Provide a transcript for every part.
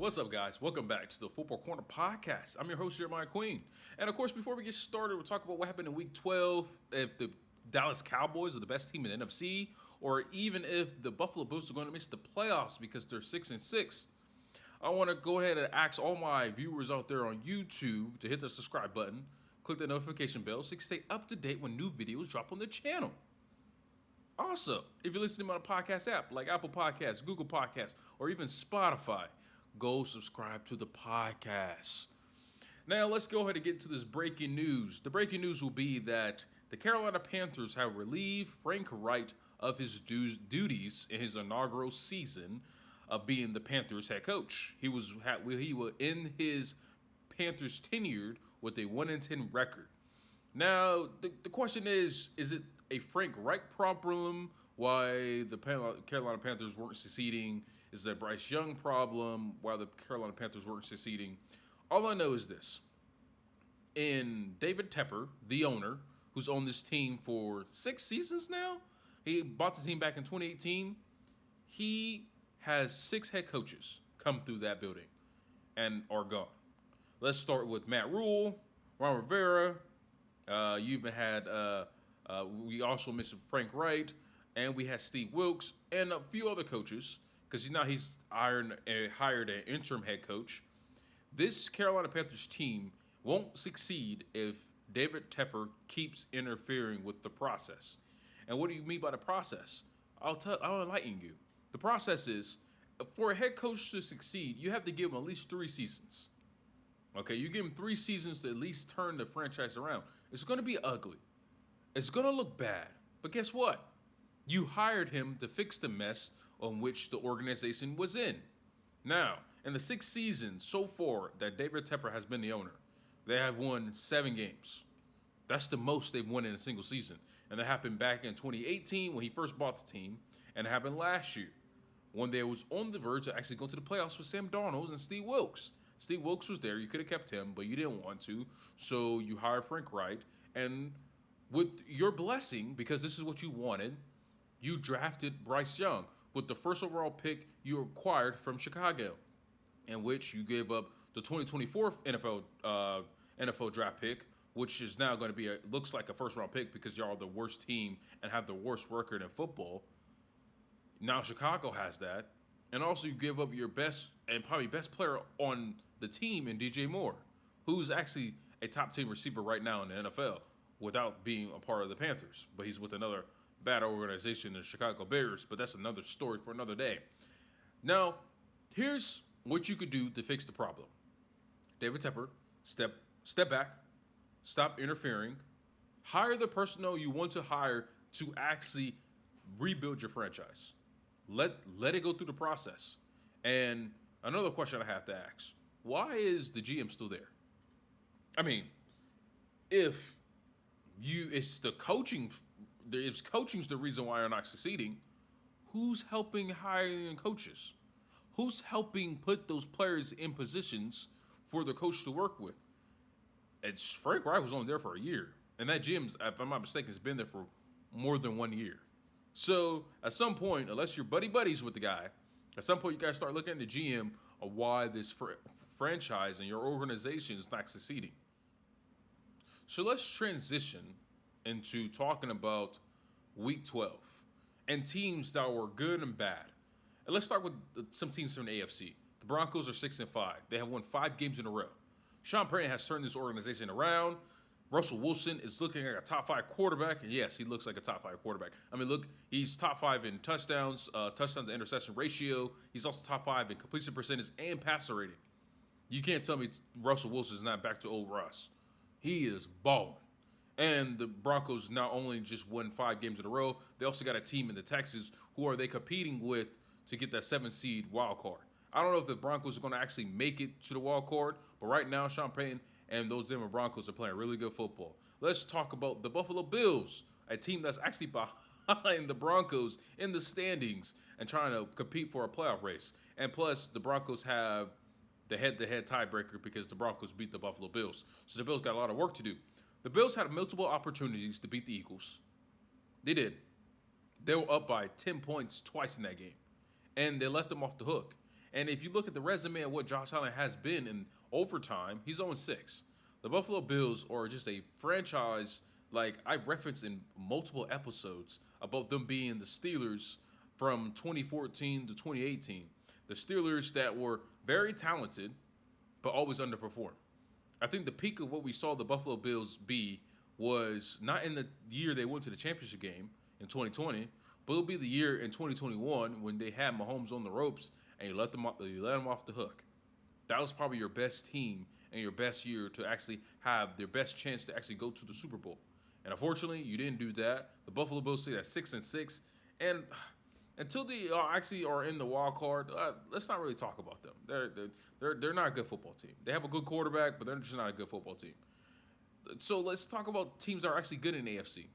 What's up, guys? Welcome back to the Football Corner Podcast. I'm your host, Jeremiah Queen. And of course, before we get started, we'll talk about what happened in Week 12, if the Dallas Cowboys are the best team in the NFC, or even if the Buffalo Bills are going to miss the playoffs because they're 6-6. I want to go ahead and ask all my viewers out there on YouTube to hit the subscribe button, click the notification bell so you can stay up to date when new videos drop on the channel. Also, if you're listening on a podcast app like Apple Podcasts, Google Podcasts, or even Spotify, go subscribe to the podcast. Now, let's go ahead and get into this breaking news. The breaking news will be that the Carolina Panthers have relieved Frank Reich of his duties in his inaugural season of being the Panthers head coach. He was in his Panthers tenured with a 1-10 record. Now, the question is it a Frank Reich problem why the Carolina Panthers weren't succeeding? Is that Bryce Young problem why the Carolina Panthers weren't succeeding? All I know is this. And David Tepper, the owner, who's on this team for 6 seasons now, he bought the team back in 2018. He has 6 head coaches come through that building and are gone. Let's start with Matt Rule, Ron Rivera. You even had, we also mentioned Frank Reich, and we had Steve Wilkes and a few other coaches, because now he's hired an interim head coach. This Carolina Panthers team won't succeed if David Tepper keeps interfering with the process. And what do you mean by the process? I'll enlighten you. The process is, for a head coach to succeed, you have to give him at least 3 seasons. Okay, you give him 3 seasons to at least turn the franchise around. It's going to be ugly. It's going to look bad. But guess what? You hired him to fix the mess on which the organization was in. Now, in the 6 seasons so far that David Tepper has been the owner, they have won 7 games. That's the most they've won in a single season. And that happened back in 2018 when he first bought the team, and it happened last year when they was on the verge of actually going to the playoffs with Sam Darnold and Steve Wilkes. Steve Wilkes was there. You could have kept him, but you didn't want to. So you hired Frank Reich. And with your blessing, because this is what you wanted, you drafted Bryce Young with the first overall pick you acquired from Chicago, in which you gave up the 2024 NFL draft pick, which is now going to be looks like a first-round pick because y'all are the worst team and have the worst record in football. Now Chicago has that. And also you give up your best and probably best player on the team in DJ Moore, who's actually a top 10 receiver right now in the NFL without being a part of the Panthers. But he's with another bad organization, the Chicago Bears, but that's another story for another day. Now, here's what you could do to fix the problem. David Tepper, step back, stop interfering, hire the personnel you want to hire to actually rebuild your franchise. Let it go through the process. And another question I have to ask, why is the GM still there? I mean, if coaching's the reason why you're not succeeding, who's helping hiring coaches? Who's helping put those players in positions for the coach to work with? It's Frank Reich was only there for a year. And that GM, if I'm not mistaken, has been there for more than 1 year. So at some point, unless you're buddies with the guy, at some point you got to start looking at the GM of why this franchise and your organization is not succeeding. So let's transition into talking about Week 12 and teams that were good and bad. And let's start with some teams from the AFC. The Broncos are 6-5. They have won 5 games in a row. Sean Payton has turned this organization around. Russell Wilson is looking like a top 5 quarterback. And yes, he looks like a top 5 quarterback. I mean, look, he's top 5 in touchdowns to interception ratio. He's also top 5 in completion percentage and passer rating. You can't tell me Russell Wilson is not back to old Russ. He is balling. And the Broncos not only just won 5 games in a row, they also got a team in the Texans who are they competing with to get that 7 seed wild card. I don't know if the Broncos are going to actually make it to the wild card, but right now Sean Payton and those Denver Broncos are playing really good football. Let's talk about the Buffalo Bills, a team that's actually behind the Broncos in the standings and trying to compete for a playoff race. And plus, the Broncos have the head-to-head tiebreaker because the Broncos beat the Buffalo Bills. So the Bills got a lot of work to do. The Bills had multiple opportunities to beat the Eagles. They did. They were up by 10 points twice in that game. And they let them off the hook. And if you look at the resume of what Josh Allen has been in overtime, he's 0-6. The Buffalo Bills are just a franchise, like I've referenced in multiple episodes about them being the Steelers from 2014 to 2018. The Steelers that were very talented, but always underperformed. I think the peak of what we saw the Buffalo Bills be was not in the year they went to the championship game in 2020, but it'll be the year in 2021 when they had Mahomes on the ropes and you let them off the hook. That was probably your best team and your best year to actually have their best chance to actually go to the Super Bowl. And unfortunately, you didn't do that. The Buffalo Bills sit at 6-6, and until they actually are in the wild card, let's not really talk about them. They're not a good football team. They have a good quarterback, but they're just not a good football team. So let's talk about teams that are actually good in the AFC.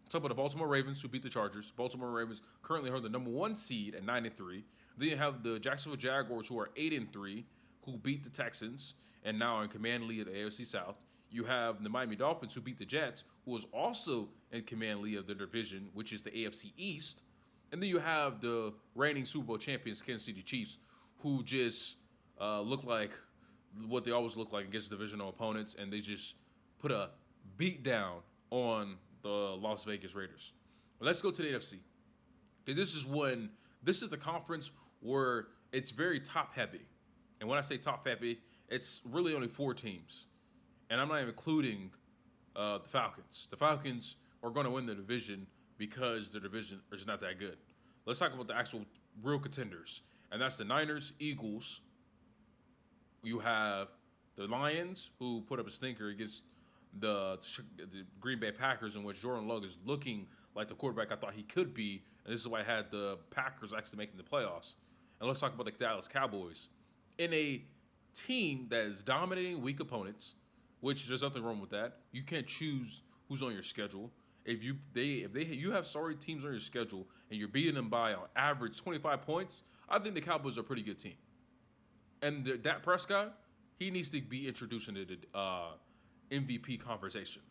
Let's talk about the Baltimore Ravens, who beat the Chargers. Baltimore Ravens currently hold the number 1 seed at 9-3. Then you have the Jacksonville Jaguars, who are 8-3, who beat the Texans and now are in command lead of the AFC South. You have the Miami Dolphins, who beat the Jets, who was also in command lead of their division, which is the AFC East. And then you have the reigning Super Bowl champions, Kansas City Chiefs, who just look like what they always look like against divisional opponents, and they just put a beat down on the Las Vegas Raiders. Let's go to the NFC. This is the conference where it's very top-heavy. And when I say top-heavy, it's really only 4 teams. And I'm not even including the Falcons. The Falcons are going to win the division because the division is not that good. Let's talk about the actual real contenders. And that's the Niners, Eagles. You have the Lions, who put up a stinker against the Green Bay Packers, in which Jordan Love is looking like the quarterback I thought he could be. And this is why I had the Packers actually making the playoffs. And let's talk about the Dallas Cowboys. In a team that is dominating weak opponents, which there's nothing wrong with that. You can't choose who's on your schedule. If you have sorry teams on your schedule and you're beating them by on average 25 points, I think the Cowboys are a pretty good team. And Dak Prescott, he needs to be introduced into the MVP conversation.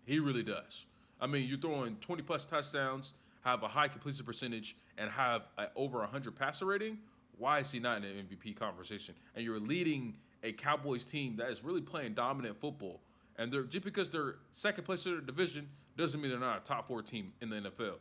He really does. I mean, you're throwing 20-plus touchdowns, have a high completion percentage, and have over 100 passer rating. Why is he not in the MVP conversation? And you're leading a Cowboys team that is really playing dominant football. And just because they're second place in their division doesn't mean they're not a top 4 team in the NFL.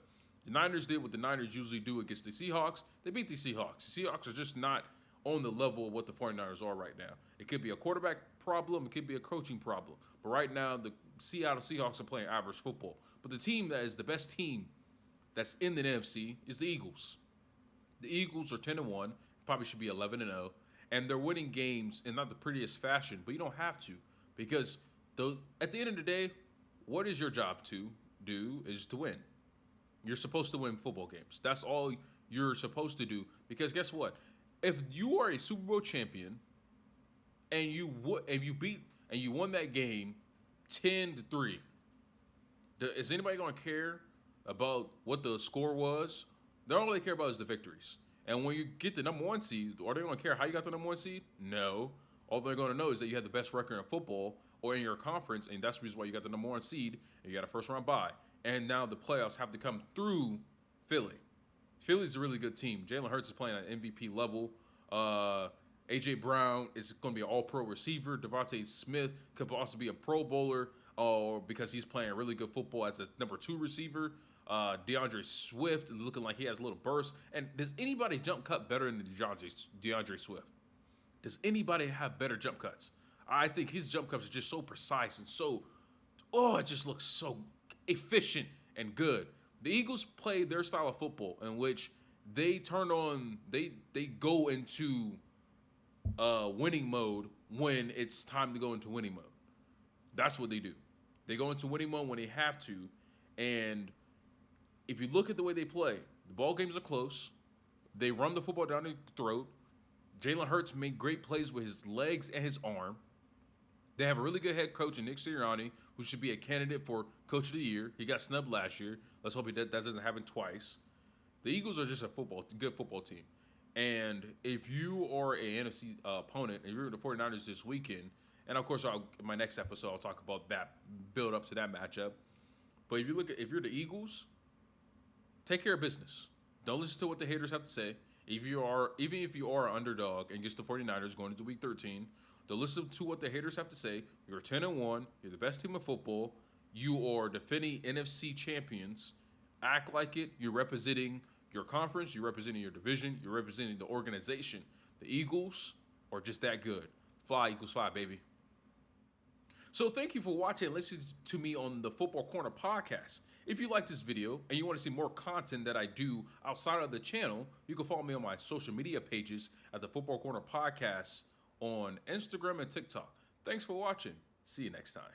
The Niners did what the Niners usually do against the Seahawks. They beat the Seahawks. The Seahawks are just not on the level of what the 49ers are right now. It could be a quarterback problem. It could be a coaching problem. But right now, the Seattle Seahawks are playing average football. But the team that is the best team that's in the NFC is the Eagles. The Eagles are 10-1, probably should be 11-0, and they're winning games in not the prettiest fashion, but you don't have to, because at the end of the day, what is your job to do is to win. You're supposed to win football games. That's all you're supposed to do, because guess what? If you are a Super Bowl champion and you won that game 10-3, is anybody going to care about what the score was? They all they care about is the victories. And when you get the number 1 seed, are they going to care how you got the number 1 seed? No. All they're going to know is that you had the best record in football or in your conference, and that's the reason why you got the number 1 seed, and you got a first-round bye. And now the playoffs have to come through Philly. Philly's a really good team. Jalen Hurts is playing at MVP level. A.J. Brown is going to be an all-pro receiver. Devontae Smith could also be a Pro Bowler because he's playing really good football as a number 2 receiver. DeAndre Swift is looking like he has a little burst. And does anybody jump cut better than DeAndre Swift? Does anybody have better jump cuts? I think his jump cuts are just so precise and it just looks so efficient and good. The Eagles play their style of football in which they go into winning mode when it's time to go into winning mode. That's what they do. They go into winning mode when they have to, and if you look at the way they play, the ball games are close. They run the football down their throat. Jalen Hurts made great plays with his legs and his arm. They have a really good head coach in Nick Sirianni, who should be a candidate for Coach of the Year. He got snubbed last year. Let's hope that doesn't happen twice. The Eagles are just a good football team. And if you are an NFC opponent, and you're the 49ers this weekend, and of course, in my next episode, I'll talk about that, build up to that matchup. But if you're the Eagles, take care of business. Don't listen to what the haters have to say. Even if you are an underdog against the 49ers going into week 13, to listen to what the haters have to say. You're 10-1. You're the best team in football. You are defending NFC champions. Act like it. You're representing your conference. You're representing your division. You're representing the organization. The Eagles are just that good. Fly, Eagles, fly, baby. So thank you for watching and listening to me on the Football Corner podcast. If you like this video and you want to see more content that I do outside of the channel, you can follow me on my social media pages at the Football Corner podcast on Instagram and TikTok. Thanks for watching. See you next time.